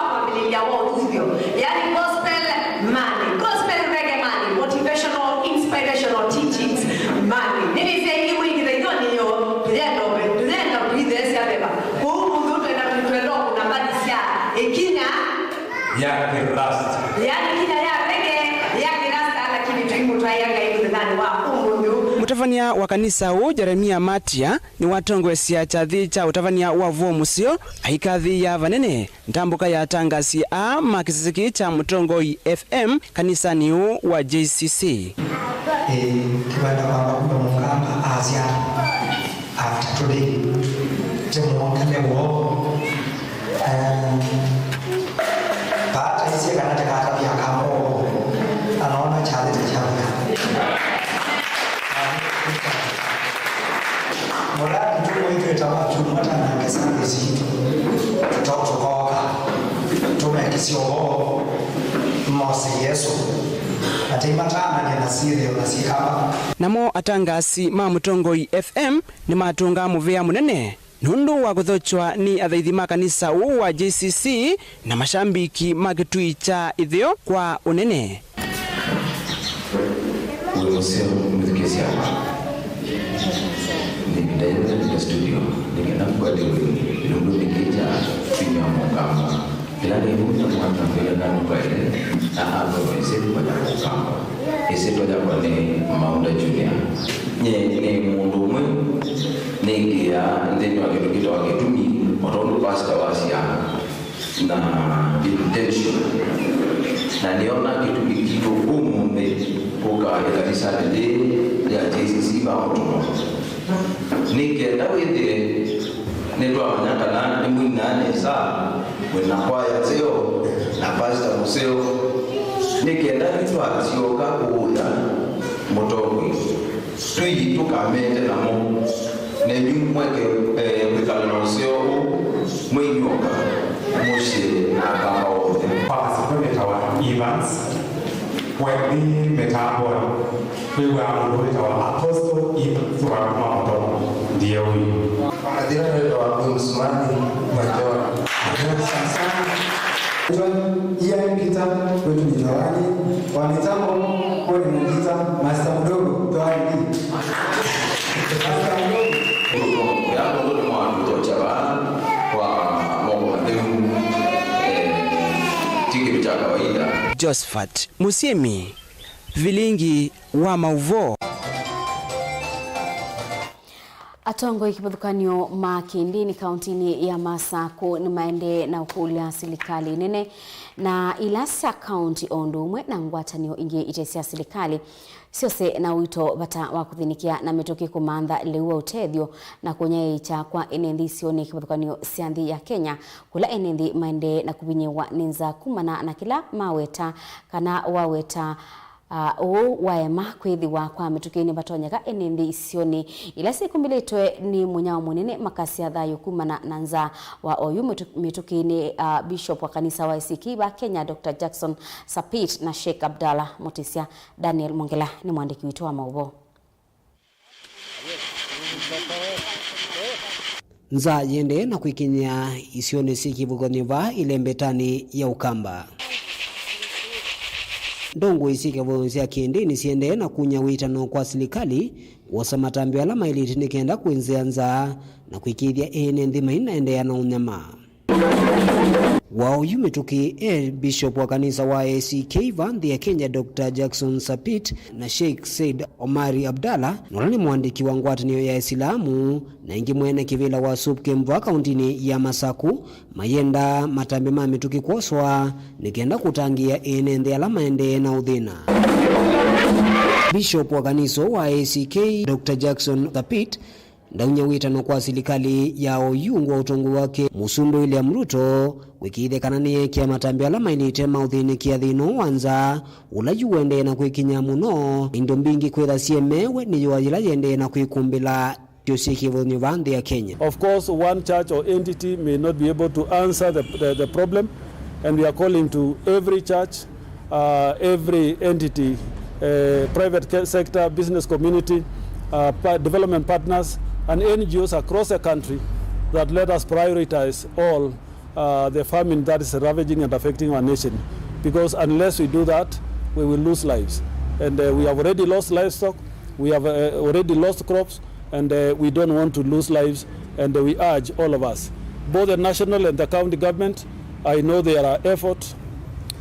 ya kirasta. Yani kila ya peke ya kirasta lakini tuimutwayaga iludhani wa umundu. Mutavania wa kanisa u Jeremia Matia ni watongwesia chathi cha utavania wa vuo musio aikathi ya vanene ntambuka ya tangasi a makisiki cha Mutongoi FM kanisa ni u wa JCC. Kibanda kwa kumbe mungamba Asia after today temo kale wo baada isi kana takata pia kamo anaona chale chale mola kitu hicho itawacho hata na kesa hizi tutoka tumekisio mose Yesu namo atangasi ma Mutongoi FM ni matunga muvea munene nundu wa kuthochwa ni athaithi ma kanisa u wa JCC na mashambiki magitui cha ithio kwa unene. Uwezesha muziki hapa. Ni studio. Ni kwa nundu nikija chini ya mkamba. Kila ni mtu mwana kwa pale na hapo setu kwa kamba. Setu kwa ni Maunda Junior. Ni mundu mwe ningia ndeni wa kitu wakitumi watondo pastor wasia na intention na niona kitu gumu kuka kanisa ya JCC ba mtu nikenda withire nitwa manyaka na mwinane saa wena kwaya zeo na pastor museo nikenda nitwa sioka kuya Mutongoi tui tukamete na mo ne nyumweke kwikala na museo mwinyoka mushe na kama wote participate our events when we metabora we were on our apostle event to our motto ndio huyu adira ndio wa msumani majora iya kita kwetu ni tawani wa mitambo kwa ni mjita master mdogo tawani Josephat Musiemi, Vilingi wa Mauvoo. Atongo ikibuthukanio makindini kauntini ya Masako ni maende na ukulia serikali nene na Ilasa County ondumwe na ngwatanio ingi itesia serikali siose na wito bata wa kuthinikia na metoki kumandha leua utethio na kunya icha kwa enendi sioni ikibuthukanio siandhi ya Kenya kula enendi maende na kubinyewa ninza kumana na kila maweta kana waweta waema kwithi wakwa mitukini batonyaka enendi isioni ila siku mbiletwe ni munyao munene makasi ya thayo kumana na nza wa oyu mitukini bishop wa kanisa wa Isikiba Kenya Dr. Jackson Sapit na Sheikh Abdallah Mutisia. Daniel Mongela ni mwandiki wetu wa Mauvoo. Nza yende na kuikinya isioni sikibugoniva ile mbetani ya Ukamba. Ndongo isike vonzia kiende siende na kunya witano kwa serikali wasa matambio alama ili tinikenda kuenzea nza na kuikithia enendi maina ende ya na unyama. Wao yumetuki Bishop wa kanisa wa ACK Vandi ya Kenya Dr. Jackson Sapit na Sheikh Said Omari Abdallah nolani mwandiki wa ngwatanio ya Islamu na ingi mwene kivila wa subke mvua kauntini ya Masaku mayenda matambi mamituki kwoswa nikenda kutangia enende alama ende na udhina. Bishop wa kanisa wa ACK Dr. Jackson Sapit ndaunya witano kwa serikali ya oyungu wa utongo wake Musumbi William Ruto wikithe kananie kia matambi alama ilitema uthini kia thino wanza ulajuwende na kuikinya muno indo mbingi kwitha siemewe ni yuajila yende na kuikumbila Josiki Vandi ya Kenya. Of course, one church or entity may not be able to answer the problem, and we are calling to every church, every entity, private sector, business community, development partners and NGOs across the country that let us prioritize all the famine that is ravaging and affecting our nation, because unless we do that we will lose lives, and we have already lost livestock, we have already lost crops, and we don't want to lose lives, and we urge all of us, both the national and the county government. I know there are efforts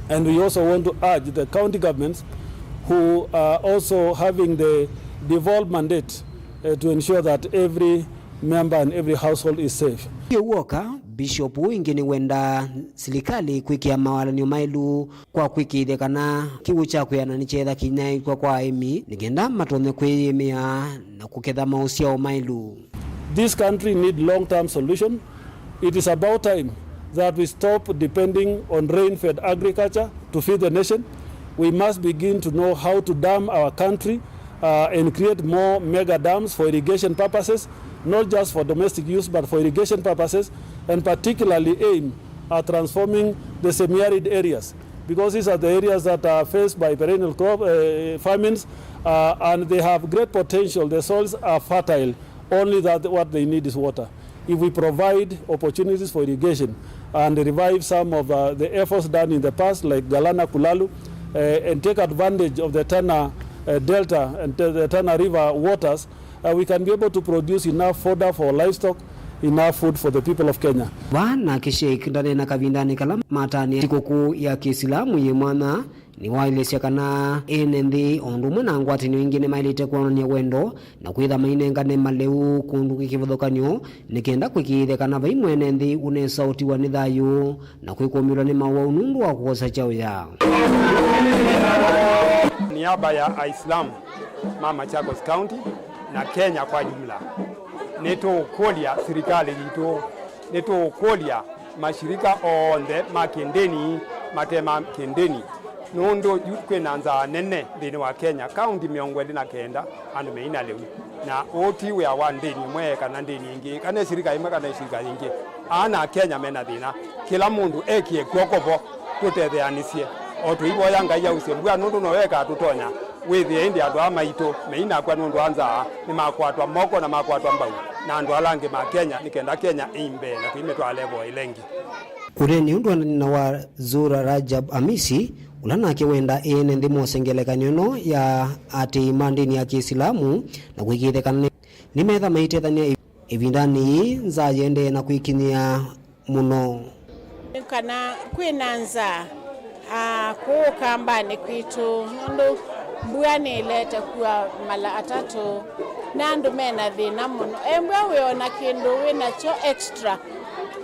And we also want to urge the county governments who are also having the devolved mandate to ensure that every member and every household is safe. Woka Bishop ingine wenda serikali kwikia mawalanio mailu kwa kwikithia kana kiwu cha kuyana ni chetha kinyai kwa emi nigenda matone kwiyemea na kuketha mausia o mailu. This country need long-term solution. It is about time that we stop depending on rain-fed agriculture to feed the nation. We must begin to know how to dam our country and create more mega dams for irrigation purposes, not just for domestic use but for irrigation purposes, and particularly aim at transforming the semi-arid areas, because these are the areas that are faced by perennial crop famines and they have great potential. The soils are fertile, only that what they need is water. If we provide opportunities for irrigation and revive some of the efforts done in the past like Galana Kulalu and take advantage of the Tana Delta and the Tana River waters, we can be able to produce enough fodder for livestock, enough food for the people of Kenya. Wana kishek ndane na kavindani kala matani sikukuu ya Kiislamu ye mwana ni wailesya kana enendi ondume na ngwati ni wengine mailite kuonania wendo na kwitha mainengane maleu kundu kikivuthukanio nikenda kwikithia kana vai mwenendi une sauti wa nithayu na kwikumirwa ni mawa unundu wa kukosa chao ya niaba ya Islam Machakos County na Kenya kwa jumla nitukulia serikali yitu nitukulia mashirika onde makendeni matema kendeni nondo yutwe nanza nene dini wa Kenya county miongweli na kenda andu meina lewi na oti we awandeni mwe kana ndeni ingi kana shirika imwe kana shirika ingi ana Kenya mena dina kila mundu ekie kwokopo tutetheanisie otu ibo yanga ya usembwa nundu noweka tutonya withi indi andu amaito meina kwa nundu anza ni makwatwa moko na makwatwa mbau na andu alange ma Kenya nikenda Kenya imbe na kuimetwa level ilengi ureni undu na wa Zura Rajab Amisi ulana akiwenda ene ndimo sengelekanyo no ya ati mandini ya Kiislamu na kwikithekana ni metha maitethania ivindani nza yende na kwikinyia muno kana kwinanza kukambani kwitu ndo mbwani ilete kwa mala atatu nandu mena thina muno embwa wiona kindu winacho extra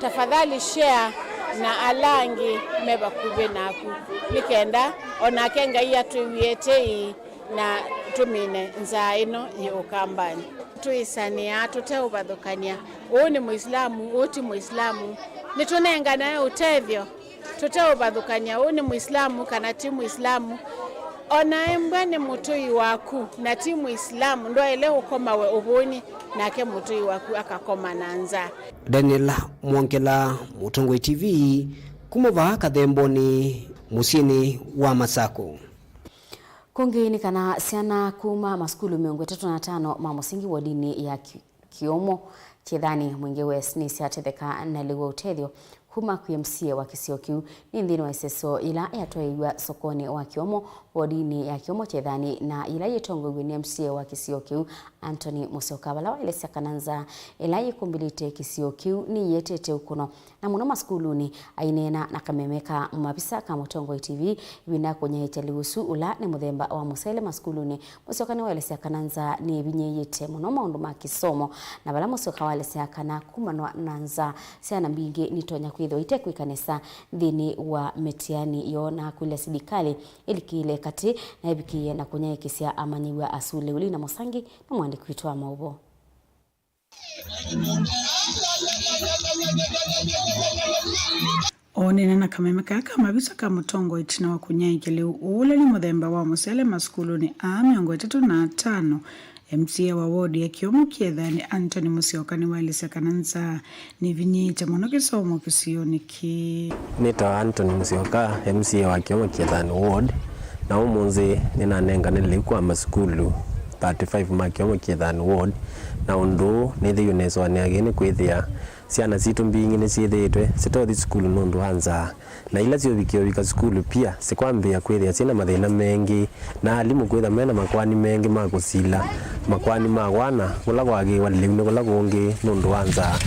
tafadhali share na alangi meba kube naku nikenda onake ngai atuwiete na tumine nza ino yokambani tuisania tuteubathukania uni muislamu oti muislamu nitunenga naye utethyo tuteubathukania uni muislamu kana ti muislamu ona embwa ni mutui waku na ti muislamu ndo ele ukomawe ubuni nake mutui waku akakoma nanza. Daniel Mwankela, Mutongoi TV, kumova kathemboni musini wa Masako. Kongeni kana siana kuma maskulu 35 ma musingi wa dini ya Kiomo chethani mwingi west ni siatetheka na liwa utethyo kuma kuyemsia wa kisio kiu ni ndini wa iseso ila yatoigwa sokoni wa Kiomo wodini ya Kiomo chethani na ila yetongwe ni MCA wa kisio kiu Anthony Musokabala wa ile sakananza ila yikumbilite kisio kiu ni yetete ukono na muno maskuluni ainena na kamemeka mabisa kama Mutongoi TV wina kwenye italiusu ula ni muthemba wa musele maskuluni Musokani wa ile sakananza ni binye yete muno maundu ma kisomo na bala Musoka wa ile sakana kumanwa nanza siana mbinge nitonya kwitho itekwi kanisa dhini wa metiani yona kule sidikali ilikile kati na ibikie na kunyaye kisia amanyiwa asule uli na Musangi na mwandiki wetu wa Mauvoo. Onena na kamemeka kama bisa ka Mutongoi tina wa kunyaye kile ule ni muthemba wa musele maskuluni 35 MCA wa wodi ya Kiomo kiethani Anthony Musokani wa ile sakananza ni vinyita muno kisomo kisioniki. Nita Anthony Musoka MCA wa Kiomo kiethani ward na umunzi ninanenga nilikuwa maskulu 35 ma Kiomo kiethani ward na undu nithi yuneso aniageni kwithia ciana citu mbingi ni ciithetwe citothi skulu nundu anza na ila ciobikio bika skulu pia sikwambia kwithia cina mathina mengi na alimu kwitha mena makwani mengi ma kusila makwani magwana kula gwagi walimu kula gungi nundu anza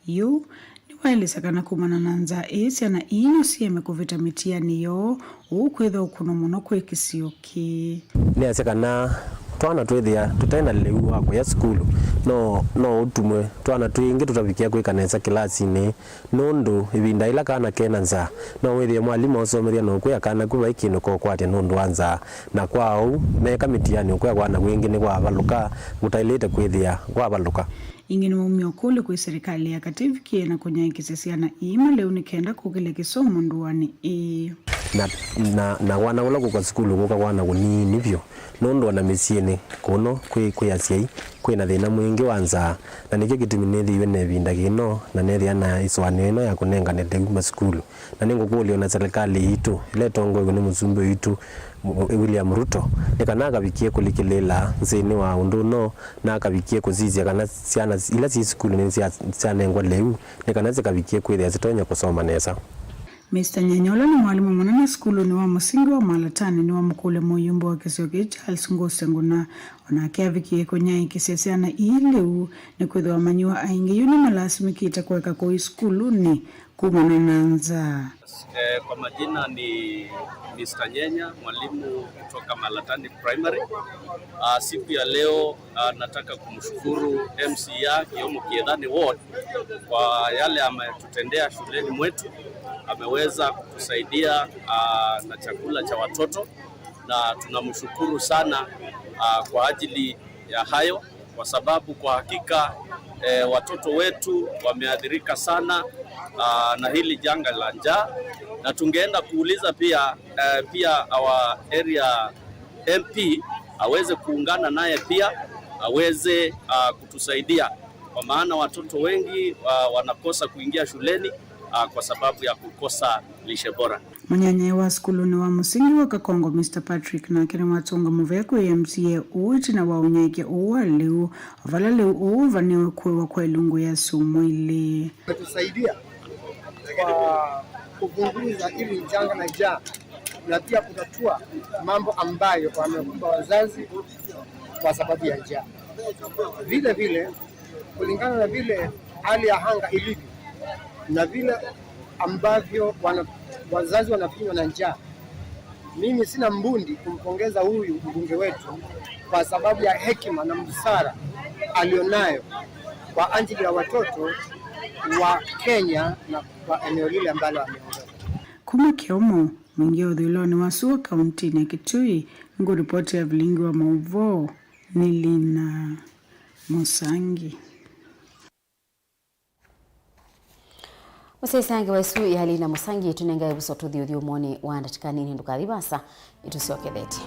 yu ni waelisakana kumana na nza esi na ino sieme kuvita mitiani yo ukwetha ukuno muno kwekisiuki ni asekana twana twethia tutaina leu wako ya skulu no utumwe twana twingi tutavikia kwikanesa kilasini nundu ibinda ila kana kenanza no wethia mwalimu osomeria no kwe akana kuva ikino ko kwate nundu anza na kwao meka mitiani ukwa kwana wingi ni kwa baluka mutailete kwethia kwa baluka ingine mumio kule kwa serikali ya kativikie na kunya ikisesiana ima leo nikenda kukile kisomo nduani na wana ula kwa skulu kuka wana kunini nivyo nondo na misieni kono kwe asiai kwe na thina mwingi wanza na nikyo gitumi iwe ne binda kino na nethi ana iswani ino ya kunenga nete kuma skulu na ningo kulio na serikali itu ile tongo ni musumbe itu William Ruto nikana akabikie kulikilela nzeni wa undu no na akabikie kuzizia kana siana ila si skulu ni sianengwa leu nikana zikabikie kwethia zitonya kusoma nesa. Mr. Nyanyola ni mwalimu mwanana skulu ni wa musingi wa Malatani ni wa mkule moyumbo wa Kisioke Charles Ngosenguna onakea vikie konyai kisesiana ileu ni kwethwa manyiwa aingi yuni malasimiki itakuweka kwa skulu ni kumana nanza. Kwa majina ni Mr. Nyenya, mwalimu kutoka Malatani Primary. Siku ya leo nataka kumshukuru MCA Kiomo Kiedhani Ward kwa yale ametutendea shuleni mwetu. Ameweza kutusaidia na chakula cha watoto na tunamshukuru sana kwa ajili ya hayo, kwa sababu kwa hakika watoto wetu wameathirika sana na hili janga la njaa, na tungeenda kuuliza pia our area MP aweze kuungana naye pia aweze kutusaidia, kwa maana watoto wengi wanakosa kuingia shuleni kwa sababu ya kukosa lishe bora. Mwenyenye wa skulu ni wa musingi wa Kakongo Mr. Patrick na kene matunga muveko ya MCA uchi na waunyeke uwa leo vala leo uwa niwe kwewa kwa ilungu ya sumwili. Metusaidia kwa kupunguza ili janga na njaa na pia kutatua mambo ambayo wamekumba wazazi kwa sababu ya njaa. Vile vile kulingana na vile hali ya anga ilivyo na vile ambavyo wazazi wanafinywa na njaa, mimi sina mbundi kumpongeza huyu mbunge wetu kwa sababu ya hekima na busara alionayo kwa ajili ya watoto wa Kenya na kwa eneo lile ambalo ameongoza. Kuma Kiomo mwingi udhiloni wasuwa kaunti ya Kitui ngo ripoti ya Vilingi wa Mauvoo Nilina Musangi. Musesange wesu yali na Musangi tunenga ebusoto thio moni wandatikani ni ndukaribasa itusiokethete.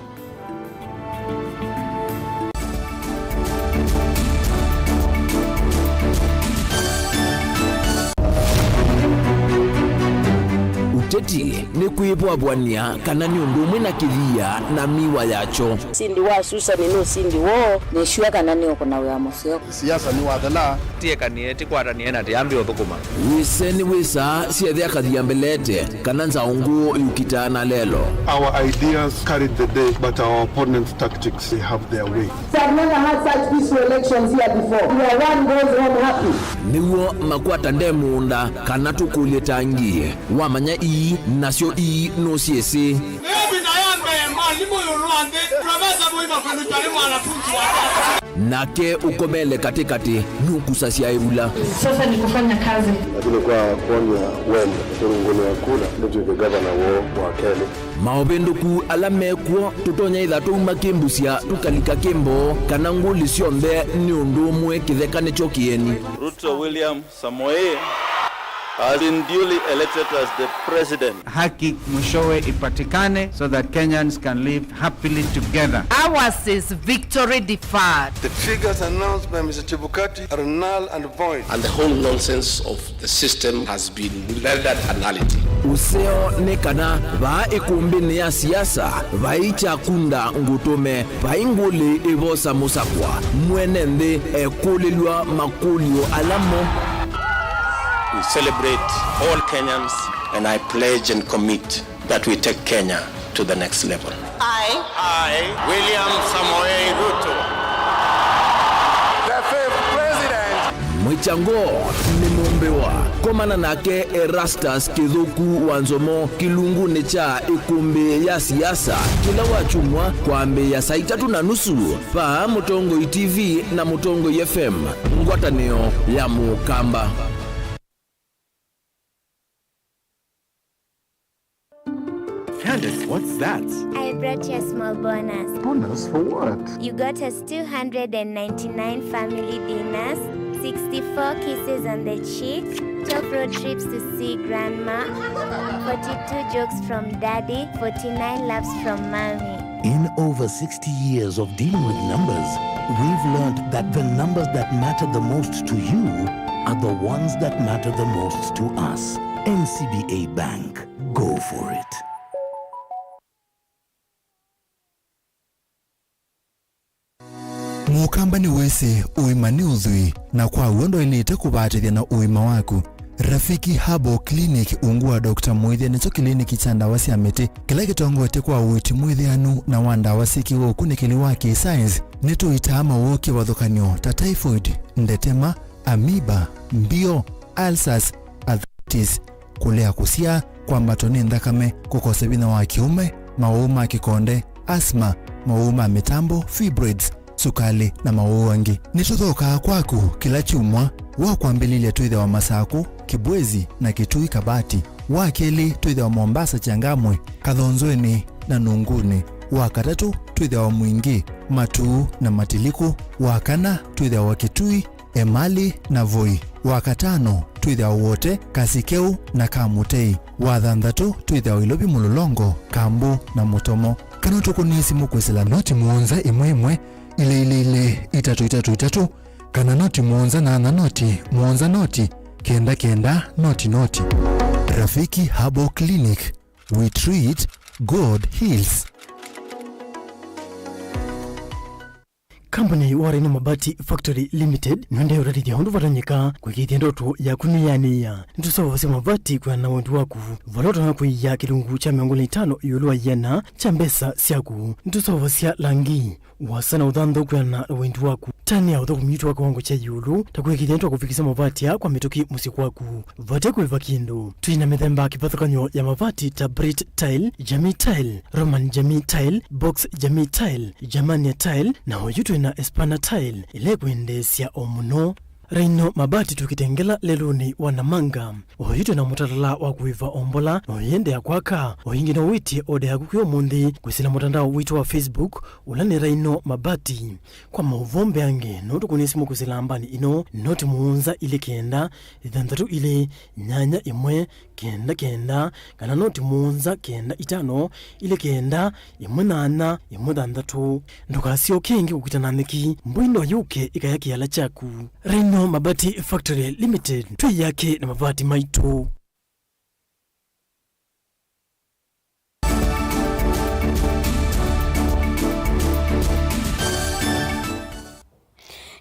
Uteti ni kuibwabwania kana ni undu umwe na kithia na miwa yacho. Sindi wa susa ni no sindi wo ni shua kana ni okona wa museo. Siasa ni wadala tie kanieti kwara ni ena tiambi othukuma. Wiseni wisa siethia kathia mbelete kana nzaungu yukitana lelo. Our ideas carried the day but our opponents' tactics they have their way. We have never had such peaceful elections here before. We are one goes home happy. Niwo makwata ndemunda kana tukulie tangie wamanya nasio no siese nake ukobele katikati nukusasia ibula. Sasa ni kufanya kazi, lakini kwa kuonya wende turunguni wa kula ndio gavana wa Kenya maobenduku alamekwo tutonya ithatu makimbusia tukalika kimbo kana nguli cionthe ni undu umwe kithekane chokieni. Ruto William Samoei has been duly elected as the president. Haki mwishowe ipatikane so that Kenyans can live happily together. Ours is victory deferred. The figures announced by Mr. Chebukati are null and void. And the whole nonsense of the system has been rendered anality. Useo nekana va ikumbini ya siasa vaicha kunda ngutume vainguli ivosa musakwa mwenende ekulilwa makulio alamo. We celebrate all Kenyans and I pledge and commit that we take Kenya to the next level. I, William Samoei Ruto, the fifth president. chango nimombewa komana nake Erastus Kithuku Wanzomo kilunguni cha ikumbi ya siasa kila wachumwa kwa mbe ya saa 3:30 pa Mutongoi TV na Mutongoi FM ngwatanio ya Mukamba. Candace, what's that? I brought you a small bonus. Bonus for what? You got us 299 family dinners, 64 kisses on the cheek, 12 road trips to see grandma, 42 jokes from daddy, 49 laughs from mommy. In over 60 years of dealing with numbers, we've learned that the numbers that matter the most to you are the ones that matter the most to us. NCBA Bank. Go for it. Mukamba ni wese uima ni uzui na kwa uondo ilite kubatithia na uima waku. Rafiki Habo Clinic ungua Dr. Mwithia nicho kliniki cha ndawa cia miti kila gitongoete kwa uiti mwithianu na wanda wasiki wo kunikili wa science nitu itama woki wathukanio ta typhoid, ndetema, amoeba, mbio, ulcers, arthritis, kulea kusia, kwambato ni thakame, kukosa bina wa kiume, mauma kikonde, asthma, mauma mitambo, fibroids, sukali na mauangi. Nituthoka kwaku kila chumwa wa kwambililia tuithe wa Masaku, Kibwezi na Kitui Kabati, wa keli tuithe wa Mombasa Changamwe, Kathonzweni na Nunguni, wa katatu tuithe wa Mwingi, Matuu na Matiliku, wa kana tuithe wa Kitui, Emali na Voi, wa katano tuithe wa wote Kasikeu na Kamutei, wa thanthatu tuithe wa Ilobi Mulolongo, Kambu na Mutomo. Kana tukunisi mukwesela noti muonza imwe ile 333 kana noti muonza na noti muonza noti kenda noti. Rafiki Habo Clinic, we treat, God heals. Company Warren Mabati Factory Limited nonde urarithia hundu varanyika kwikithia ndoto ya kuniania ntusovose mabati kwa na wendu waku valota na kuiya kilungu cha 500 yulwa yena cha mbesa siaku ntusovose langi wasana uthantho kwa na wendu waku tani ya uthoku mitu wako wangu cha yulu takwikithia ndoto kufikisa mabati ya kwa mituki musiku waku vate kuiva kindu tuina mithemba kivathukanyo ya mabati ta Brit Tile, Jamii Tile, Roman Jamii Tile, Box Jamii Tile, Germania Tile na hoyutu na Espana Tile ile kuendesia omuno. Reino mabati tukitengela leluni wanamanga oyito na mutalala wa kuiva ombola oyende ya kwaka oyingi na witi ode ya kukiyo mundi kwisila mutandao wito wa Facebook ulani Reino mabati kwa mauvombe ange notu kunisimu kwisila ambani ino noti muunza ile kenda idhanthatu ile nyanya imwe kenda kana noti muunza kenda itano ile kenda imwe nana imwe dhanthatu ndukasio kengi kukitananiki mbwino yuke ikayaki yala chaku. Reino Mabati Factory Limited tui yake na mabati maitu.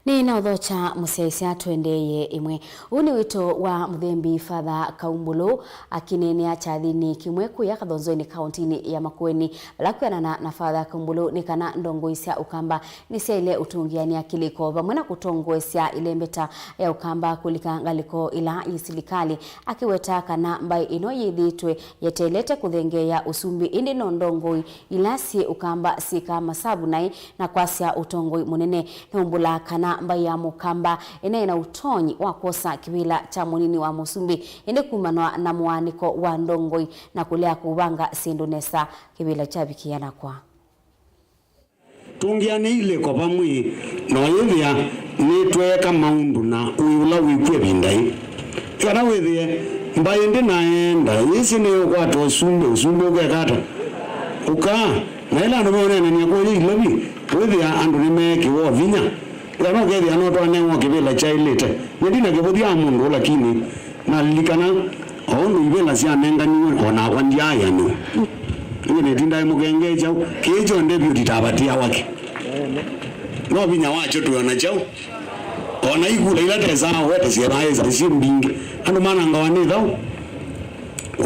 Ni na udhocha musiaisia tuendeye imwe. Uni wito wa Muthembi Father Kaumbulu akinenea chathini kimweku ya Kathonzweni kauntini ya Makueni. Lakuana na Father Kaumbulu ni kana ndongoisia ukamba nisia ile utungiani akiliko vamwena kutongoisia ile mbeta ya ukamba kulika ngaliko ila isilikali akiweta kana mbai ino yithitwe yetelete kuthengeya usumbi indi no ndongoi ilasi ukamba sika masabu nai na kwasia utongoi munene nombula kana mbai ya mukamba ina utonyi wa kosa kibila cha munini wa musumbi inde kumanwa na muaniko wa ndongoi na kulea kubanga sindunesa kibila cha bikiana kwa tungiane ile kwa pamwe no yithia ni tweka maundu na uyula wikwe bindai kana withie mbai ndi naenda yisi ni kwa to usumbe ukekata uka na ila ndo mone ni kwa ile withia andu ni meki wo vinya kana ukethia no twane wo kibila cha ilete ndina kibuthia mundu lakini na likana onu ibela cia nengani ona kwa ndiaya no ni tinda mugengeja kijo ndebi titabatia wake no binya wacho tuona chao ona igula ila teza wete siraye za shimbingi ando mana ngawane thao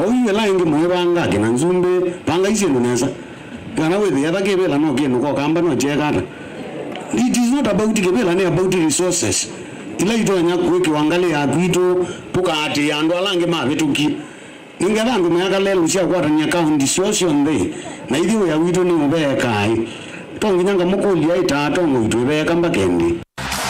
oyi la ingi mwebanga kina nzumbe panga ise ndoneza kana wethi yatha kebela no kinu ko kamba no chekata. It is not about kebela, ni about resources. ila itonya kuikiwangali ya kwitu tukati andu alange mavituki ninge vandu meakalelu cia kwatania kaundi cio nthi na ithiwe ya witu ni ubekai tonginyanga mukulia itatongo itu ibeka mbakendi